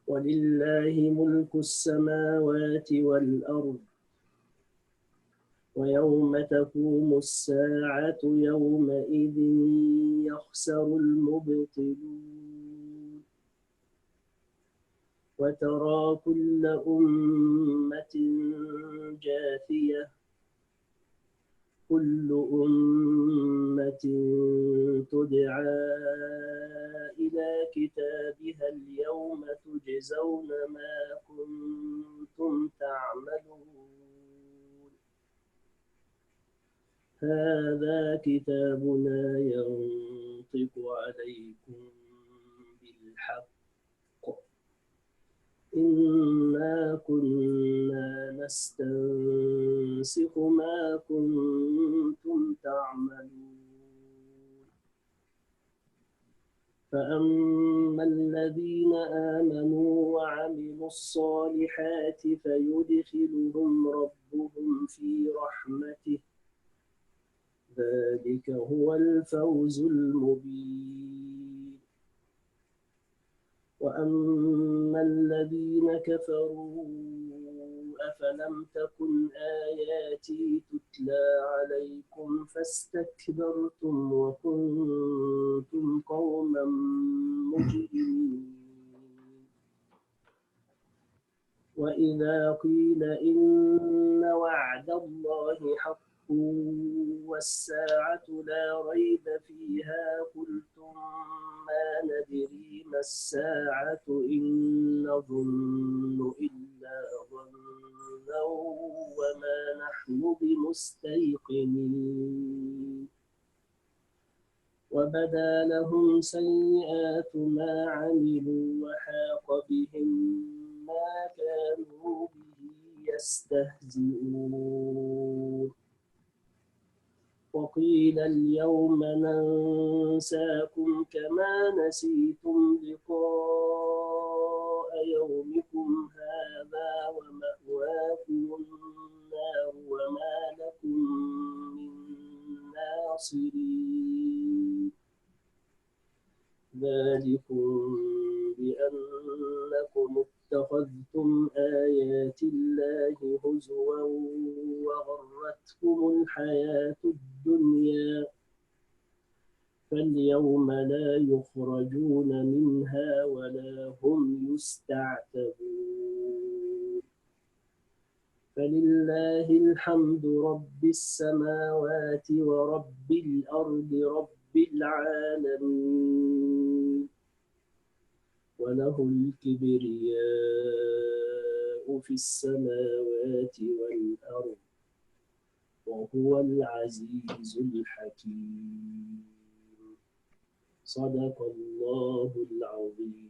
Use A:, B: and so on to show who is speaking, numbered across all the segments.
A: ولله ملك السماوات والأرض ويوم تقوم الساعة يومئذ يخسر المبطلون وترى كل أمة جاثية كل أمة تدعى إلى كتابها اليوم تجزون ما كنتم تعملون هذا كتابنا ينطق عليكم بالحق إنا كنا نستنسخ ما كنتم تعملون فأما الذين آمنوا وعملوا الصالحات فيدخلهم ربهم في رحمته ذلك هو الفوز المبين وأما الذين كفروا أفلم تكن آياتي تتلى عليكم فاستكبرتم وكنتم قوما مجرمين وإذا قيل إن وعد الله حق والساعة لا ريب فيها قلتم ما ندري ما الساعة إن نظن إلا ظنا وما نحن بمستيقنين وبدا لهم سيئات ما عملوا وحاق بهم ما كانوا به يستهزئون وقيل اليوم ننساكم كما نسيتم لقاء يومكم هذا ومأواكم النار وما لكم من ناصرين ذلكم بأنكم اتخذتم آيات الله هزوا وغرتكم الحياة الدنيا فاليوم لا يخرجون منها ولا هم يستعتبون فلله الحمد رب السماوات ورب الأرض رب العالمين وله الكبرياء في السماوات والأرض وهو العزيز الحكيم صدق الله العظيم.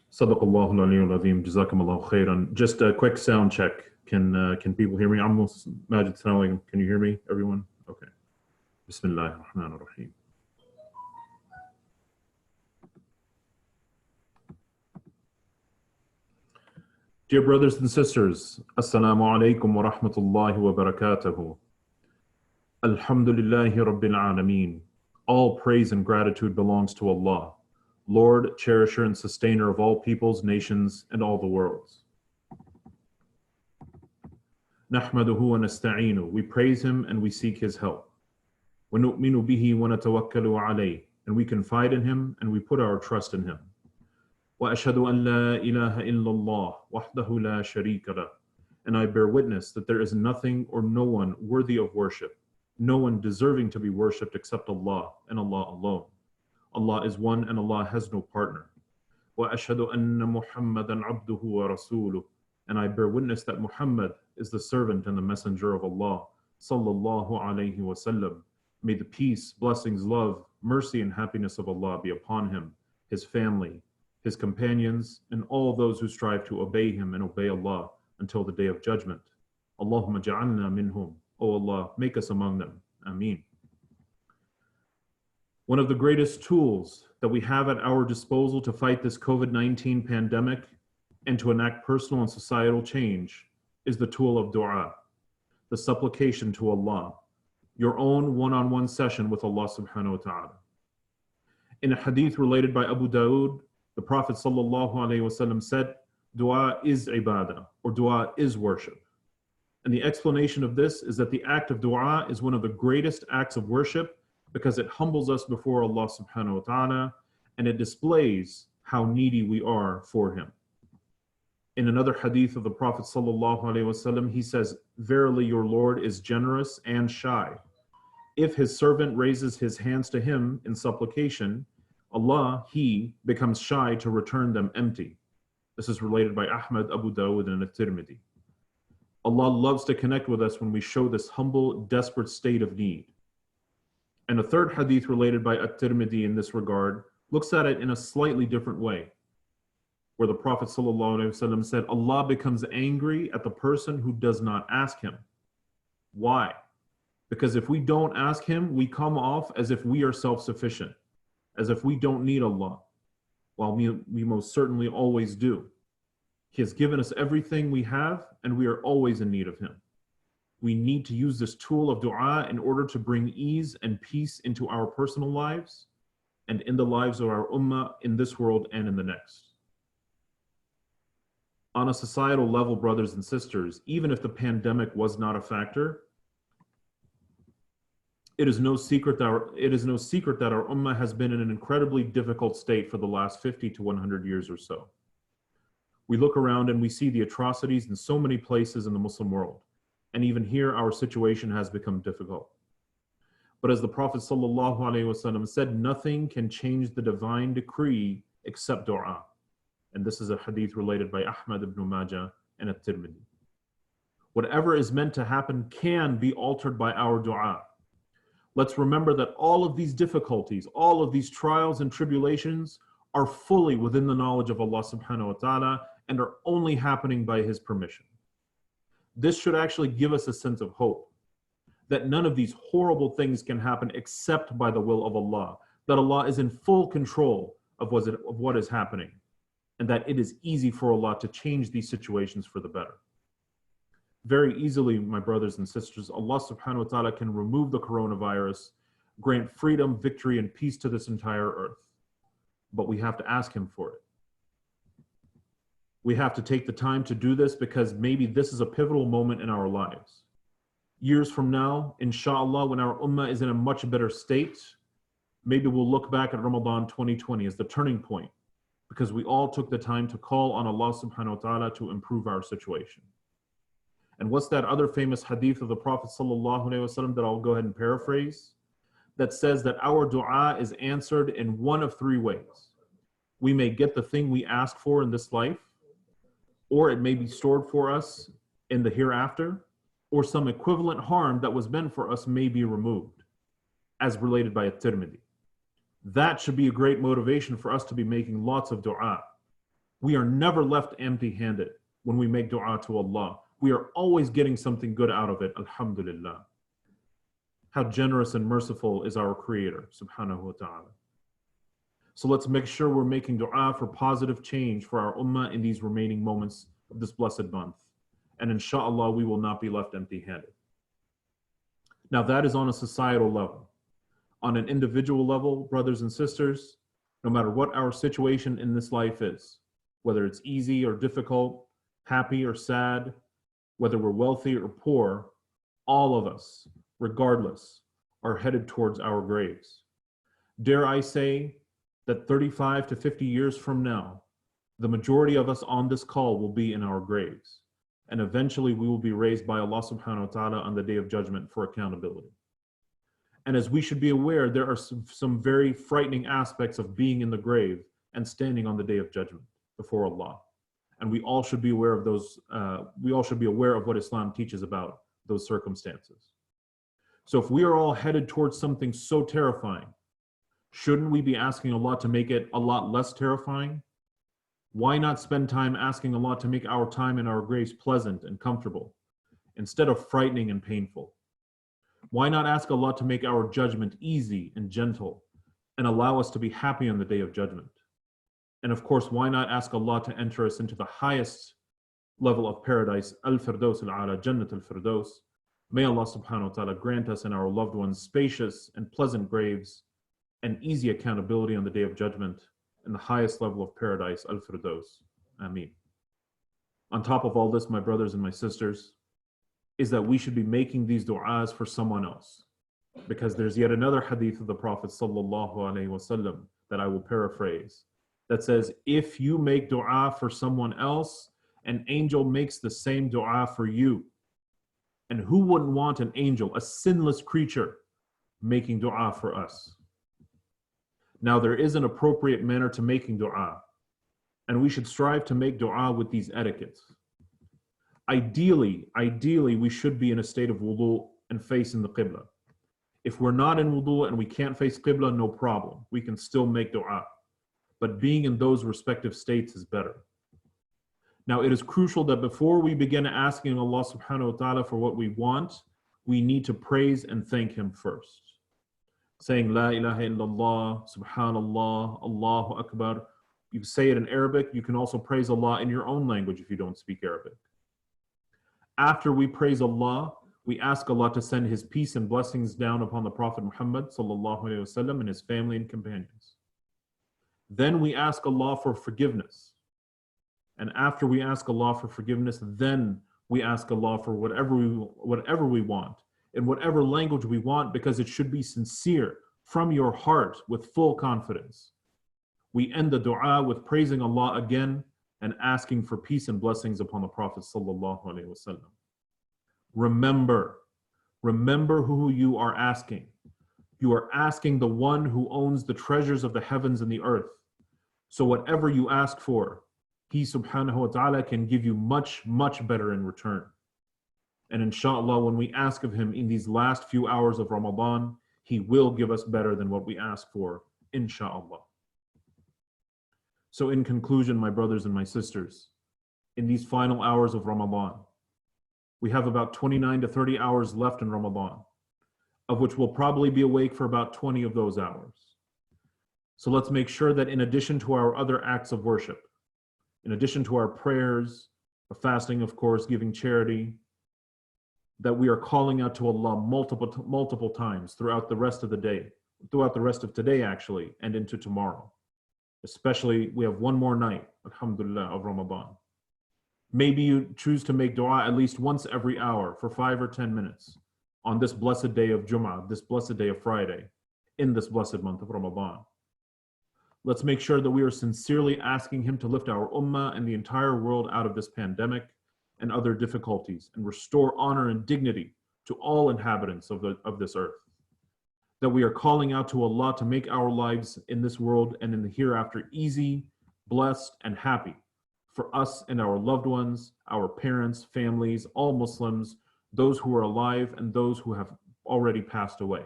B: صدق الله العلي العظيم. Jazakum Allah khairan. Just a quick sound check. Can people hear me? Almost Majid Sanawing. Can you hear me, everyone? Okay. Bismillah ar-Rahman ar-Rahim. Dear brothers and sisters, Assalamu alaikum wa rahmatullahi wa barakatuhu. Alhamdulillahi Rabbil Alameen. All praise and gratitude belongs to Allah, Lord, cherisher and sustainer of all peoples, nations, and all the worlds. Nahmaduhu wa nasta'inu. We praise Him and we seek His help. Wa nu'minu bihi wa natawakkalu alayh. And we confide in Him and we put our trust in Him. وأشهد أن لا إله إلا الله وحده لا شريك له. And I bear witness that there is nothing or no one worthy of worship, no one deserving to be worshipped except Allah and Allah alone. Allah is one and Allah has no partner. وأشهد أن محمدا عبده ورسوله. And I bear witness that Muhammad is the servant and the messenger of Allah sallallahu alayhi wa sallam. May the peace, blessings, love, mercy and happiness of Allah be upon him, his family, his companions, and all those who strive to obey him and obey Allah until the day of judgment. Allahumma ja'alna minhum. O Allah, make us among them. Ameen. One of the greatest tools that we have at our disposal to fight this COVID-19 pandemic and to enact personal and societal change is the tool of dua, the supplication to Allah, your own one-on-one session with Allah subhanahu wa ta'ala. In a hadith related by Abu Dawood, the Prophet sallallahu alaihi wasallam said, dua is ibadah, or dua is worship. And the explanation of this is that the act of dua is one of the greatest acts of worship because it humbles us before Allah subhanahu wa ta'ala and it displays how needy we are for Him. In another hadith of the Prophet sallallahu alaihi wasallam, he says, verily your Lord is generous and shy. If his servant raises his hands to him in supplication, Allah, He becomes shy to return them empty. This is related by Ahmad, Abu Dawood, and At-Tirmidhi. Allah loves to connect with us when we show this humble, desperate state of need. And a third hadith related by At-Tirmidhi in this regard looks at it in a slightly different way, where the Prophet ﷺ said, Allah becomes angry at the person who does not ask Him. Why? Because if we don't ask Him, we come off as if we are self-sufficient, as if we don't need Allah, while we most certainly always do. He has given us everything we have, and we are always in need of Him. We need to use this tool of dua in order to bring ease and peace into our personal lives and in the lives of our ummah in this world and in the next. On a societal level, brothers and sisters, even if the pandemic was not a factor, it is no secret that our ummah has been in an incredibly difficult state for the last 50 to 100 years or so. We look around and we see the atrocities in so many places in the Muslim world. And even here, our situation has become difficult. But as the Prophet ﷺ said, nothing can change the divine decree except dua. And this is a hadith related by Ahmad ibn Majah and At-Tirmidhi. Whatever is meant to happen can be altered by our dua. Let's remember that all of these difficulties, all of these trials and tribulations are fully within the knowledge of Allah subhanahu wa ta'ala and are only happening by His permission. This should actually give us a sense of hope that none of these horrible things can happen except by the will of Allah, that Allah is in full control of what is happening, and that it is easy for Allah to change these situations for the better. Very easily, my brothers and sisters, Allah subhanahu wa ta'ala can remove the coronavirus, grant freedom, victory, and peace to this entire earth. But we have to ask Him for it. We have to take the time to do this because maybe this is a pivotal moment in our lives. Years from now, inshallah, when our ummah is in a much better state, maybe we'll look back at Ramadan 2020 as the turning point because we all took the time to call on Allah subhanahu wa ta'ala to improve our situation. And what's that other famous hadith of the Prophet sallallahu alaihi wasallam that I'll go ahead and paraphrase? That says that our dua is answered in one of three ways. We may get the thing we ask for in this life, or it may be stored for us in the hereafter, or some equivalent harm that was meant for us may be removed, as related by At-Tirmidhi. That should be a great motivation for us to be making lots of dua. We are never left empty-handed when we make dua to Allah. We are always getting something good out of it, alhamdulillah. How generous and merciful is our Creator, subhanahu wa ta'ala. So let's make sure we're making dua for positive change for our ummah in these remaining moments of this blessed month. And inshallah, we will not be left empty-handed. Now that is on a societal level. On an individual level, brothers and sisters, no matter what our situation in this life is, whether it's easy or difficult, happy or sad, whether we're wealthy or poor, all of us, regardless, are headed towards our graves. Dare I say that 35 to 50 years from now, the majority of us on this call will be in our graves. And eventually we will be raised by Allah subhanahu wa ta'ala on the day of judgment for accountability. And as we should be aware, there are some very frightening aspects of being in the grave and standing on the day of judgment before Allah. And we all should be aware of those, we all should be aware of what Islam teaches about those circumstances. So if we are all headed towards something so terrifying, shouldn't we be asking Allah to make it a lot less terrifying? Why not spend time asking Allah to make our time in our graves pleasant and comfortable, instead of frightening and painful? Why not ask Allah to make our judgment easy and gentle, and allow us to be happy on the day of judgment? And of course, why not ask Allah to enter us into the highest level of paradise, Al-Firdaus Al-Ala, Jannat Al-Firdaus, May Allah subhanahu wa ta'ala grant us and our loved ones spacious and pleasant graves and easy accountability on the Day of Judgment in the highest level of paradise, Al-Firdaus. Ameen. On top of all this, my brothers and my sisters, is that we should be making these du'as for someone else. Because there's yet another hadith of the Prophet sallallahu alaihi wasallam that I will paraphrase that says, if you make du'a for someone else, an angel makes the same du'a for you. And who wouldn't want an angel, a sinless creature, making du'a for us? Now, there is an appropriate manner to making du'a, and we should strive to make du'a with these etiquettes. Ideally, we should be in a state of wudu and facing the qibla. If we're not in wudu and we can't face qibla, no problem. We can still make du'a. But being in those respective states is better. Now, it is crucial that before we begin asking Allah subhanahu wa ta'ala for what we want, we need to praise and thank Him first. Saying La ilaha illallah, subhanallah, Allahu Akbar. You say it in Arabic. You can also praise Allah in your own language if you don't speak Arabic. After we praise Allah, we ask Allah to send His peace and blessings down upon the Prophet Muhammad sallallahu alaihi wasallam and his family and companions. Then we ask Allah for forgiveness. And after we ask Allah for forgiveness, then we ask Allah for whatever we want, in whatever language we want, because it should be sincere from your heart with full confidence. We end the dua with praising Allah again and asking for peace and blessings upon the Prophet sallallahu alaihi wasallam. Remember who you are asking. You are asking the one who owns the treasures of the heavens and the earth. So whatever you ask for, He subhanahu wa ta'ala can give you much, much better in return. And inshallah, when we ask of Him in these last few hours of Ramadan, He will give us better than what we ask for, inshallah. So in conclusion, my brothers and my sisters, in these final hours of Ramadan, we have about 29 to 30 hours left in Ramadan, of which we'll probably be awake for about 20 of those hours. So let's make sure that in addition to our other acts of worship, in addition to our prayers, fasting, of course, giving charity, that we are calling out to Allah multiple times throughout the rest of the day, throughout the rest of today actually, and into tomorrow. Especially, we have one more night, alhamdulillah, of Ramadan. Maybe you choose to make dua at least once every hour for 5 or 10 minutes on this blessed day of Jum'ah, this blessed day of Friday, in this blessed month of Ramadan. Let's make sure that we are sincerely asking Him to lift our ummah and the entire world out of this pandemic and other difficulties and restore honor and dignity to all inhabitants of this earth. That we are calling out to Allah to make our lives in this world and in the hereafter easy, blessed, and happy for us and our loved ones, our parents, families, all Muslims, those who are alive and those who have already passed away.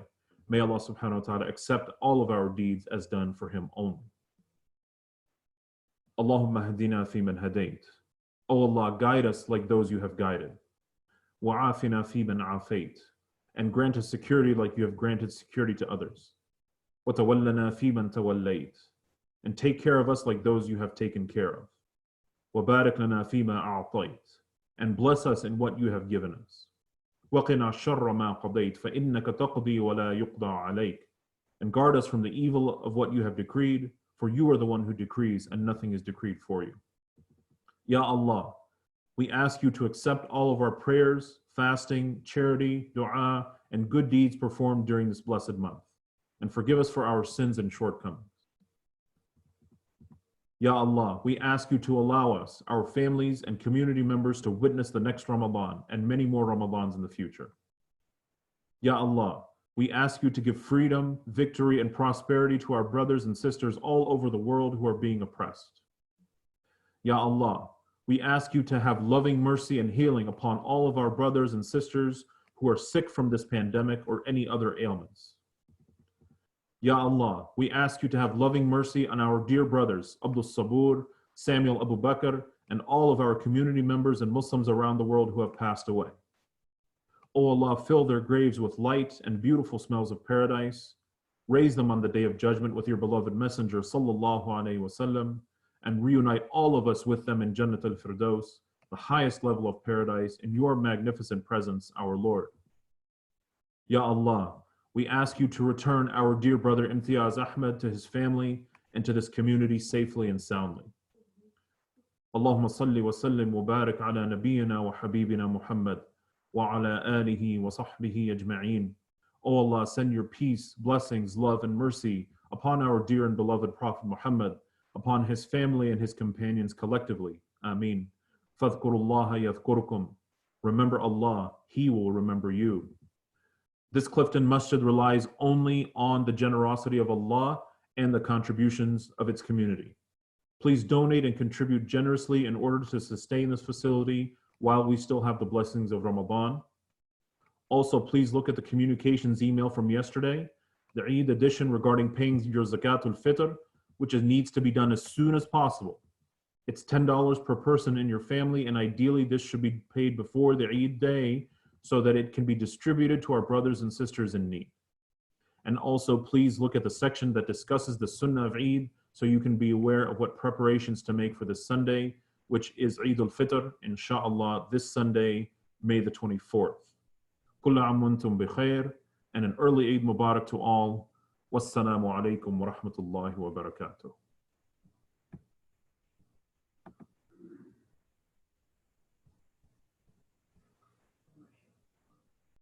B: May Allah subhanahu wa ta'ala accept all of our deeds as done for Him only. Allahumma hadina fi man hadayt. O Allah, guide us like those you have guided. Wa'afina fi man afayt. And grant us security like you have granted security to others. وَتَوَلَّنَا فِي مَنْ تَوَلَّيْتَ. And take care of us like those you have taken care of. وَبَارِكْ لَنَا فِي مَا أَعْطَيْتَ. And bless us in what you have given us. وَقِنَا شَرَّ مَا قَضَيْتَ فَإِنَّكَ تَقْضِي وَلَا يُقْضَى عَلَيْكَ. And guard us from the evil of what you have decreed, for you are the one who decrees and nothing is decreed for you. Ya Allah, we ask you to accept all of our prayers, fasting, charity, dua, and good deeds performed during this blessed month, and forgive us for our sins and shortcomings. Ya Allah, we ask you to allow us, our families and community members to witness the next Ramadan and many more Ramadans in the future. Ya Allah, we ask you to give freedom, victory, and prosperity to our brothers and sisters all over the world who are being oppressed. Ya Allah, we ask you to have loving mercy and healing upon all of our brothers and sisters who are sick from this pandemic or any other ailments. Ya Allah, we ask you to have loving mercy on our dear brothers, Abdul Sabur, Samuel Abu Bakr, and all of our community members and Muslims around the world who have passed away. O Allah, fill their graves with light and beautiful smells of paradise. Raise them on the day of judgment with your beloved messenger, sallallahu alaihi wasallam, and reunite all of us with them in Jannat al-Firdaus, the highest level of paradise, in your magnificent presence, our Lord. Ya Allah, we ask you to return our dear brother Imtiaz Ahmed to his family and to this community safely and soundly. اللهم صل وسلم وبارك على نبينا وحبيبنا محمد وعلى آله وصحبه أجمعين. O Allah, send your peace, blessings, love, and mercy upon our dear and beloved Prophet Muhammad, upon his family and his companions collectively. Ameen. فَاذْكُرُوا اللَّهَ يَذْكُرُكُمْ. Remember Allah, He will remember you. This Clifton Masjid relies only on the generosity of Allah and the contributions of its community. Please donate and contribute generously in order to sustain this facility while we still have the blessings of Ramadan. Also, please look at the communications email from yesterday, the Eid edition regarding paying your Zakatul Fitr, which needs to be done as soon as possible. It's $10 per person in your family, and ideally this should be paid before the Eid day so that it can be distributed to our brothers and sisters in need. And also, please look at the section that discusses the Sunnah of Eid so you can be aware of what preparations to make for this Sunday, which is Eid al-Fitr, inshallah, this Sunday, May the 24th. Kullu aam wa antum bi khair, and an early Eid Mubarak to all. Wassalamu alaikum wa rahmatullahi wa barakatuh.